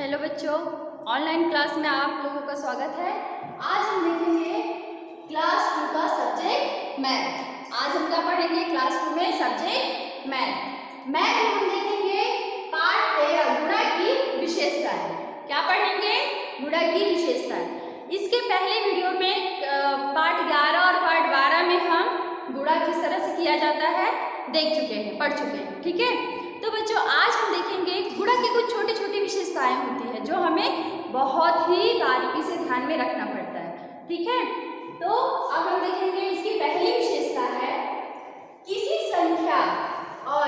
Hello बच्चों, online class में आप लोगों का स्वागत है। आज हम देखेंगे क्लास 2 का सब्जेक्ट मैथ। आज हम क्या पढ़ेंगे क्लास 2 में सब्जेक्ट मैथ में हम देखेंगे पार्ट 13 गुणा की विशेषताएं। क्या पढ़ेंगे? गुणा की विशेषताएं। इसके पहले वीडियो में पार्ट 11 और पार्ट 12 में हम गुणा किस तरह से किया जाता है देख चुके हैं, पढ़ चुके हैं। ठीक है, तो बच्चों आज हम देखेंगे गुणा की कुछ छोटी छोटी विशेषताएं होती है जो हमें बहुत ही बारीकी से ध्यान में रखना पड़ता है। ठीक है, तो अब हम देखेंगे इसकी पहली विशेषता है किसी संख्या और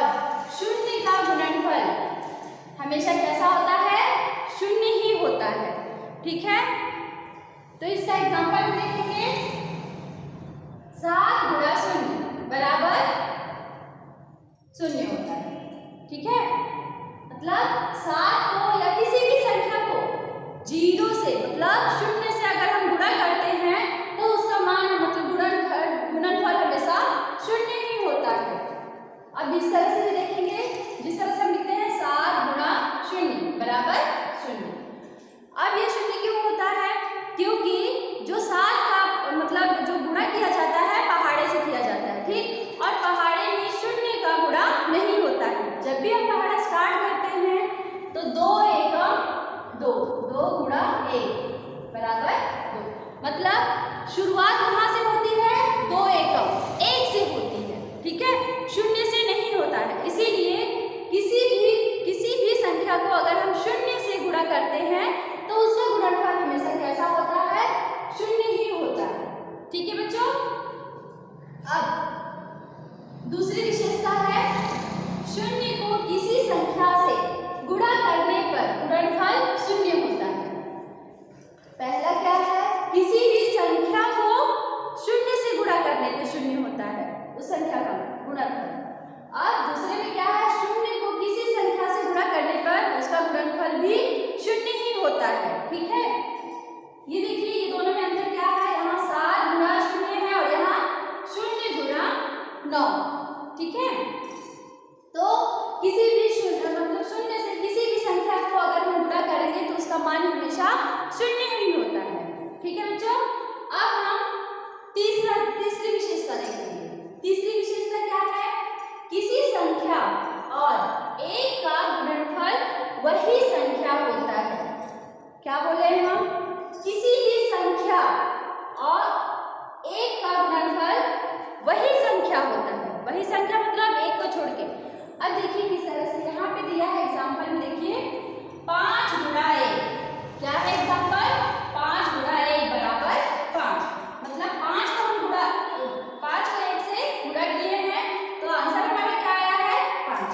शून्य का गुणनफल हमेशा कैसा होता है? शून्य ही होता है। ठीक है, तो इसका एग्जांपल हम देखेंगे 7 गुणा शून्य बराबर शून्य होता है। ठीक है, मतलब 7 को या किसी भी संख्या को 0 से मतलब शून्य से अगर हम गुणा करते हैं तो उसका मान मतलब गुणनफल हमेशा शून्य ही होता है। अब इस तरह से देखेंगे, जिस तरह से हम लिखते हैं 7 गुणा शून्य बराबर शून्य। अब ये शून्य क्यों होता है? क्योंकि जो 7 का मतलब जो गुणा किया जाता है पहाड़े से किया जाता है। ठीक, और पहाड़े में शून्य का गुणा नहीं होता है। जब भी हम पहाड़ा स्टार्ट करते हैं तो 2 एकम 2, 2 गुणा 1 बराबर 2, मतलब शुरुआत कहाँ से होती है? 2 एकम 1 से होती है। ठीक है, शून्य से नहीं होता है। इसीलिए किसी भी संख्या को अगर हम शून्य से गुणा करते हैं तो उसका गुणनफल हमेशा कैसा होता है? शून्य ही होता है। ठीक है बच्चों, अब दूसरी विशेषता है शून्य को किसी संख्या से गुणा करने पर गुणनफल शून्य होता है। पहला क्या है? किसी भी संख्या को शून्य से गुणा करने पर शून्य होता है उस संख्या का गुणनफल। अब दूसरे में क्या है? शून्य को किसी संख्या से गुणा करने पर उसका गुणनफल भी शून्य ही होता है। ठीक है, ये देखिए ये दोनों में अंतर क्या है? यहाँ 7 गुणा शून्य है और यहाँ 0 गुणा 9। ठीक है, तो किसी भी मतलब शून्य से किसी भी संख्या को अगर हम गुणा करेंगे तो उसका मान हमेशा शून्य ही होता है। ठीक है बच्चों, अब हम तीसरी विशेषता देखेंगे। तीसरी विशेषता क्या है? किसी संख्या और 1 का गुणनफल वही संख्या होता है। क्या बोले हैं हम? किसी भी संख्या और 1 का गुणनफल वही संख्या होता है। वही संख्या मतलब 1 को छोड़ के। अब देखिए किस तरह से यहाँ पे दिया है एग्जाम्पल में, देखिए 5 गुणा 1। क्या है एग्जाम्पल? 5 गुणा 1 बराबर 5, मतलब 5 को हम गुणा 5 को 1 से गुणा किए हैं तो आंसर हमारा क्या आया है? 5।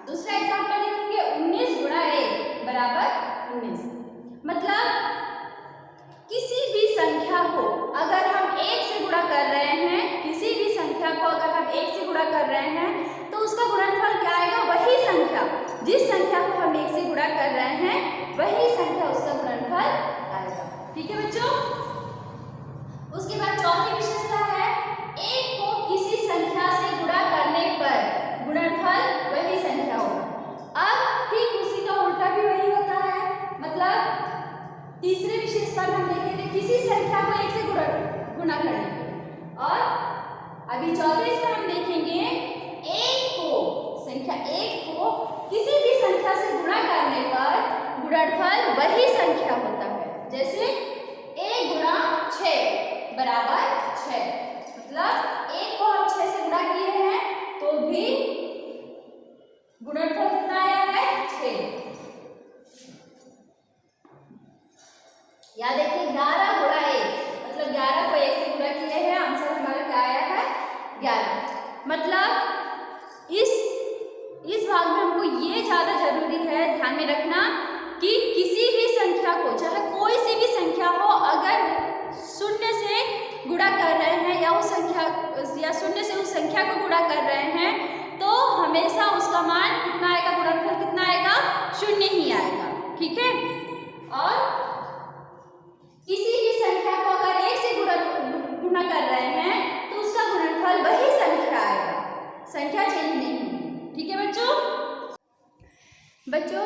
दूसरा एग्जाम्पल देखेंगे 19 गुणा 1 बराबर 19, मतलब किसी भी संख्या को अगर हम 1 से गुणा कर रहे हैं, किसी भी संख्या को अगर हम 1 से गुणा कर रहे हैं तो उसका गुणनफल क्या आएगा? वही संख्या, जिस संख्या को हम 1 से गुणा कर रहे हैं वही संख्या उसका गुणनफल आएगा। ठीक है बच्चों, उसके बाद चौथी विशेषता है 1 को किसी संख्या से गुणा करने पर गुणनफल वही संख्या होगा। अब ठीक उसी का उल्टा भी वही होता है, मतलब तीसरे विशेषता में हम देखेंगे किसी संख्या को 1 से गुणा करने पर, और अभी चौथे इसमें हम देखेंगे 1 को संख्या 1 को किसी भी संख्या से गुणा करने पर गुणनफल वही संख्या होता है। जैसे 1 गुणा 6 बराबर 6, मतलब 1 को हम 6 से गुणा किए हैं तो भी गुणनफल कितना आया है? 6। या देखिए 11 गुणा 1, मतलब 11 को 1 से गुणा किए हैं, आंसर हमारा क्या आया है? 11। मतलब इस भाग में हमको ये ज़्यादा जरूरी है ध्यान में रखना कि किसी भी संख्या को, चाहे कोई सी भी संख्या हो, अगर 0 से गुणा कर रहे हैं या उस संख्या या 0 से उस संख्या को गुणा कर रहे हैं तो हमेशा उसका मान कितना आएगा? गुणनफल कितना आएगा? 0 ही आएगा। ठीक है, और किसी भी संख्या को अगर 1 से गुणा कर रहे हैं तो उसका गुणनफल वही संख्या आएगा, संख्या चेंज नहीं होगी। ठीक है बच्चों,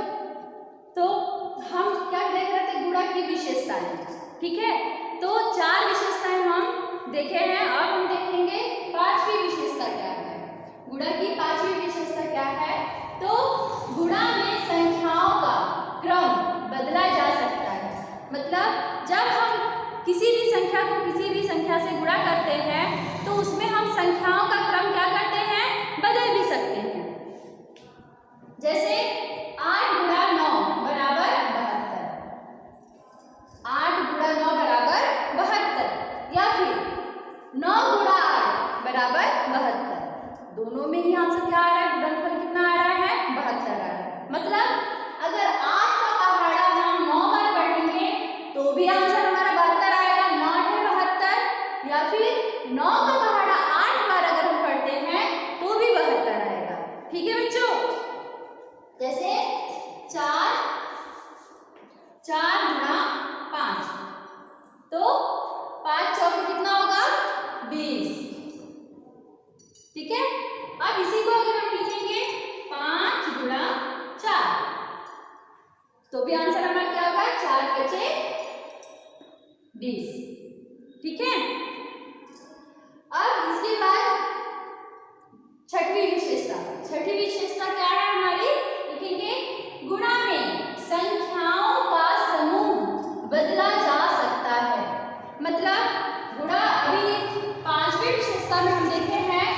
तो हम क्या देख रहे थे, गुणा की विशेषताएं। ठीक है, तो 4 विशेषताएं हम देखे हैं। अब हम देखेंगे 5वीं विशेषता क्या है। गुणा की 5वीं विशेषता क्या है, तो गुणा में संख्याओं का क्रम बदला जा सकता है। मतलब जब हम किसी भी संख्या को किसी भी संख्या से गुणा करते हैं तो उसमें हम संख्याओं का क्रम क्या करते हैं, बदल भी सकते हैं। जैसे 8 गुणा 9 बराबर 72, 8 गुणा 9 बराबर 72, या फिर 9 गुणा 8 बराबर 72। दोनों में ही आंसर क्या आ रहा है, गुणनफल कितना आ रहा है, 72 आ रहा है। मतलब अगर 8 का पहाड़ा हम 9 बार पढ़ेंगे तो भी आंसर हमारा 72 आएगा, 9 है 72, या फिर 9 का पहाड़ा 8 बार अगर हम पढ़ते हैं तो भी 72 आएगा। ठीक है बच्चों, जैसे 4 गुणा 5, तो 5 चौके कितना होगा, 20। ठीक है, अब इसी को अगर हम लिखेंगे 5 गुणा 4, तो भी आंसर हमारा क्या होगा, 4 बचे 20। ठीक है, अब इसके बाद 6वीं विशेषता। 6वीं विशेषता क्या है हमारी, लिखेंगे गुणा में संख्याओं का समूह बदला जा सकता है। मतलब गुणा, अभी 5वीं विशेषता में हम देखे हैं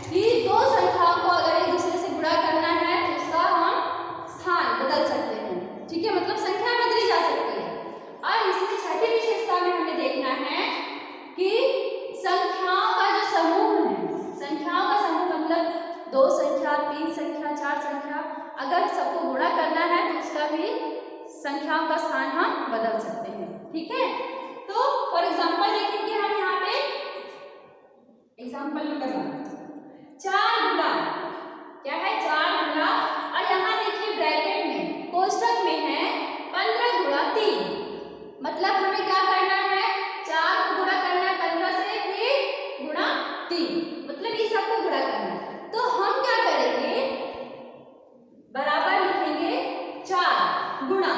कि दो संख्याओं को अगर एक दूसरे से गुणा करना है तो उसका हम स्थान बदल सकते हैं। ठीक है, मतलब संख्या बदली जा सकती है। और इसमें 6वीं विशेषता में हमें देखना है कि संख्याओं का जो समूह है, संख्याओं का समूह मतलब 2 संख्या, 3 संख्या, 4 संख्या, अगर सबको गुणा करना है तो उसका भी संख्याओं का स्थान हम बदल सकते हैं। ठीक है, तो फॉर एग्जांपल देखेंगे हम यहाँ पे एग्जांपल नंबर 1, 4 गुणा क्या है, 4 गुणा, और यहाँ देखिए ब्रैकेट में कोष्ठक में है 15 गुणा 3। मतलब हमें क्या करना है, 4 को गुणा करना है 15 से, फिर गुणा 3, मतलब ये सबको गुणा करना है। तो हम क्या करेंगे, बराबर लिखेंगे 4 गुणा,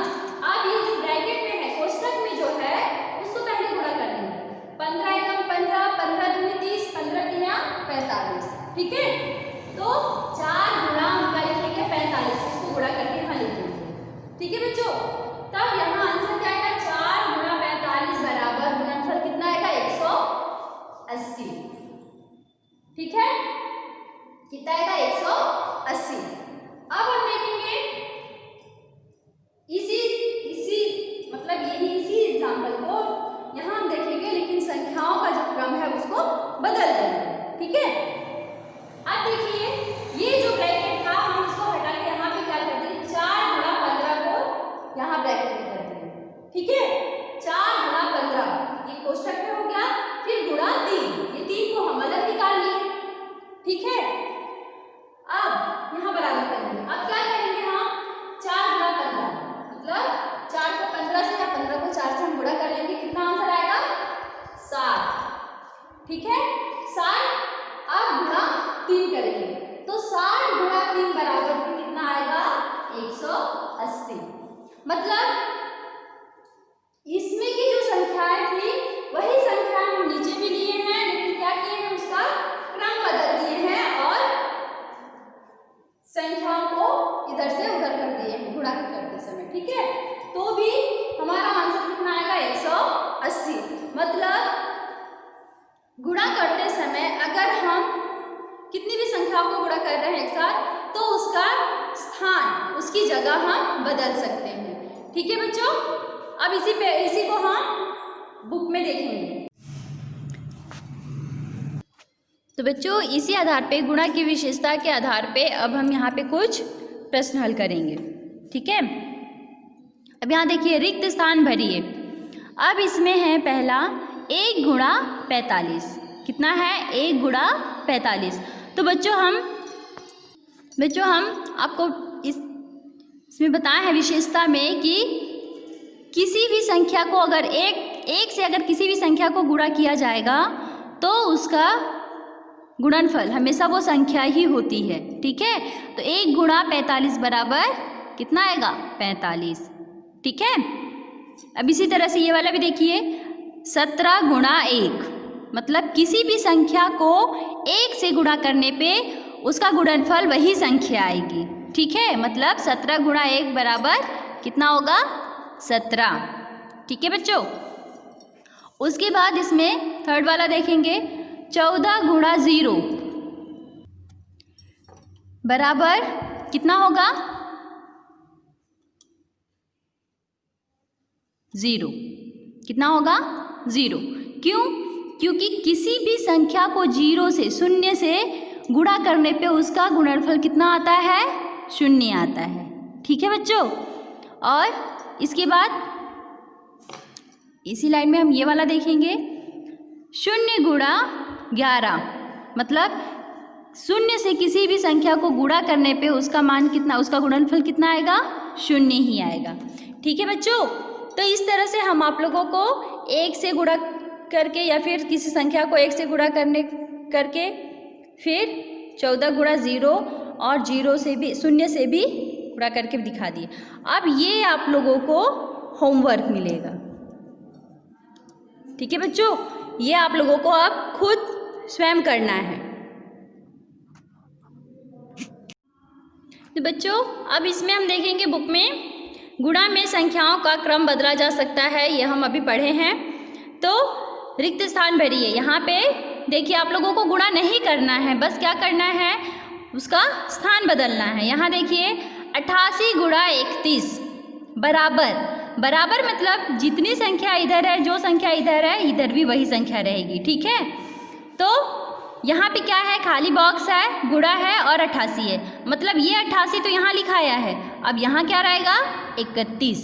अब ये जो ब्रैकेट में है कोष्ठक में जो है उसको पहले गुणा कर लेंगे। 15 एकम 15, 15 दूनी 30, 15 तिया 45। ठीक है, तो 4 गुणा हम क्या लिखेंगे, 45, उसको गुणा करके यहाँ लिखेंगे। ठीक है बच्चों, तब यहाँ आंसर क्या आएगा, 4 गुणा 45 बराबर गुणनफल कितना आएगा, 180। ठीक है, कितना आएगा, 180। अब हम देखेंगे इसी मतलब यही इसी एग्जाम्पल को यहाँ हम देखेंगे, लेकिन संख्याओं का जो क्रम है उसको बदल देंगे। ठीक है, अब देखिए ये जो ब्रैकेट था हम इसको हटा के यहाँ पे क्या करते हैं, 4 गुणा 15 को यहाँ ब्रैकेट में करते हैं। ठीक है, 4 गुणा 15 ये कोष्ठक में हो गया, फिर गुणा 3, ये 3 को हम अलग निकाल लिए। ठीक है, अब यहाँ बराबर करेंगे। अब क्या करेंगे हम, 4 गुणा 15, मतलब 4 को 15 से या 15 को 4 से हम गुणा कर लेंगे, कितना आंसर आएगा, 7। ठीक है, 7, अब गुणा 3 करेंगे तो 7 गुणा 3 बराबर कितना आएगा, 180। मतलब इसमें की जो संख्याएं थी वही संख्या हम नीचे भी लिए हैं, लेकिन क्या किए हैं, उसका क्रम बदल दिए हैं और संख्याओं को इधर से उधर कर दिए हैं गुणा करते समय। ठीक है, तो भी हमारा आंसर कितना आएगा, 180। मतलब गुणा करते समय अगर हम कितनी भी संख्याओं को गुणा कर रहे हैं एक साथ तो उसका स्थान, उसकी जगह हम बदल सकते हैं। ठीक है बच्चों, अब इसी को हम बुक में देखेंगे। तो बच्चों इसी आधार पे, गुणा की विशेषता के आधार पे अब हम यहाँ पे कुछ प्रश्न हल करेंगे। ठीक है, अब यहाँ देखिए रिक्त स्थान भरिए। अब इसमें है पहला 1 गुणा 45, कितना है, 1 गुणा 45। तो बच्चों हम आपको इसमें बताया है विशेषता में कि किसी भी संख्या को अगर एक से अगर किसी भी संख्या को गुणा किया जाएगा तो उसका गुणनफल हमेशा वो संख्या ही होती है। ठीक है, तो 1 गुणा 45 बराबर कितना आएगा, 45। ठीक है। अब इसी तरह से ये वाला भी देखिए, 17 गुणा 1, मतलब किसी भी संख्या को 1 से गुणा करने पे उसका गुणनफल वही संख्या आएगी। ठीक है, मतलब 17 गुणा 1 बराबर कितना होगा? 17। ठीक है बच्चों। उसके बाद इसमें थर्ड वाला देखेंगे, 14 गुणा 0 बराबर कितना होगा? 0। कितना होगा? 0। क्यों? क्योंकि किसी भी संख्या को 0 से, शून्य से गुणा करने पे उसका गुणनफल कितना आता है? 0 आता है। ठीक है बच्चों। और इसके बाद इसी लाइन में हम ये वाला देखेंगे, 0 गुणा 11, मतलब शून्य से किसी भी संख्या को गुणा करने पे उसका मान कितना, उसका गुणनफल कितना आएगा? 0 ही आएगा। ठीक है बच्चों। तो इस तरह से हम आप लोगों को 1 से गुणा करके या फिर किसी संख्या को 1 से गुणा करके फिर 14 गुणा 0 और 0 से भी, शून्य से भी गुणा करके दिखा दिए। अब ये आप लोगों को होमवर्क मिलेगा। ठीक है बच्चों, ये आप लोगों को अब खुद स्वयं करना है। तो बच्चों अब इसमें हम देखेंगे बुक में गुणा में संख्याओं का क्रम बदला जा सकता है, ये हम अभी पढ़े हैं। तो रिक्त स्थान भरिए। यहाँ पे देखिए आप लोगों को गुणा नहीं करना है, बस क्या करना है? उसका स्थान बदलना है। यहाँ देखिए 88 गुणा 31 बराबर मतलब जितनी संख्या इधर है, जो संख्या इधर है, इधर भी वही संख्या रहेगी। ठीक है। तो यहाँ पे क्या है? खाली बॉक्स है, गुणा है और 88 है, मतलब ये 88 तो यहाँ लिखाया है। अब यहाँ क्या रहेगा? 31,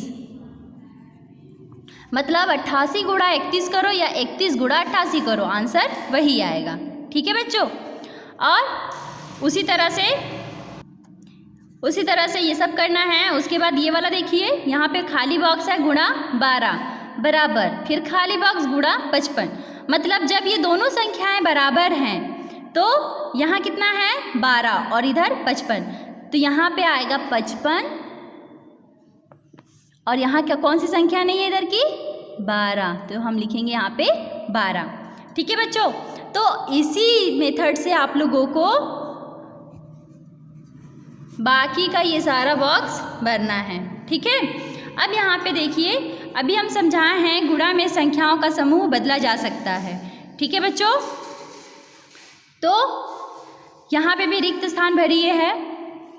मतलब 88 गुणा 31 करो या 31 गुणा 88 करो, आंसर वही आएगा। ठीक है बच्चों। और उसी तरह से ये सब करना है। उसके बाद ये वाला देखिए, यहाँ पे खाली बॉक्स है, गुणा 12 बराबर, फिर खाली बॉक्स गुणा 55, मतलब जब ये दोनों संख्याएं बराबर हैं तो यहाँ कितना है? 12 और इधर 55, तो यहाँ पे आएगा 55 और यहाँ क्या, कौन सी संख्या नहीं है इधर की? 12, तो हम लिखेंगे यहाँ पे 12। ठीक है बच्चों। तो इसी मेथड से आप लोगों को बाकी का ये सारा बॉक्स भरना है। ठीक है। अब यहाँ पे देखिए, अभी हम समझाए हैं गुणा में संख्याओं का समूह बदला जा सकता है। ठीक है बच्चों। तो यहाँ पे भी रिक्त स्थान भरिए है।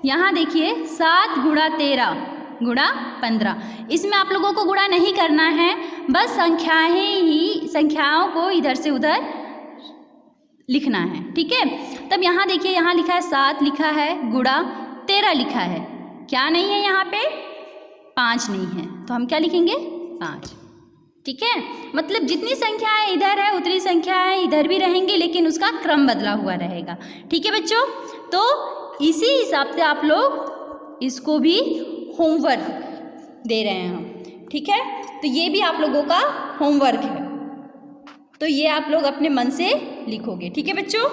यहाँ देखिए 7 गुणा 13 गुणा 15, इसमें आप लोगों को गुणा नहीं करना है, बस संख्याओं को इधर से उधर लिखना है। ठीक है। तब यहाँ देखिए, यहाँ लिखा है 7 लिखा है, गुणा 13 लिखा है, क्या नहीं है यहाँ पे? 5 नहीं है, तो हम क्या लिखेंगे? 5। ठीक है। मतलब जितनी संख्याएं इधर है उतनी संख्याएं इधर भी रहेंगी, लेकिन उसका क्रम बदला हुआ रहेगा। ठीक है बच्चों। तो इसी हिसाब से आप लोग इसको भी होमवर्क दे रहे हैं हम। ठीक है। तो ये भी आप लोगों का होमवर्क है, तो ये आप लोग अपने मन से लिखोगे। ठीक है बच्चों।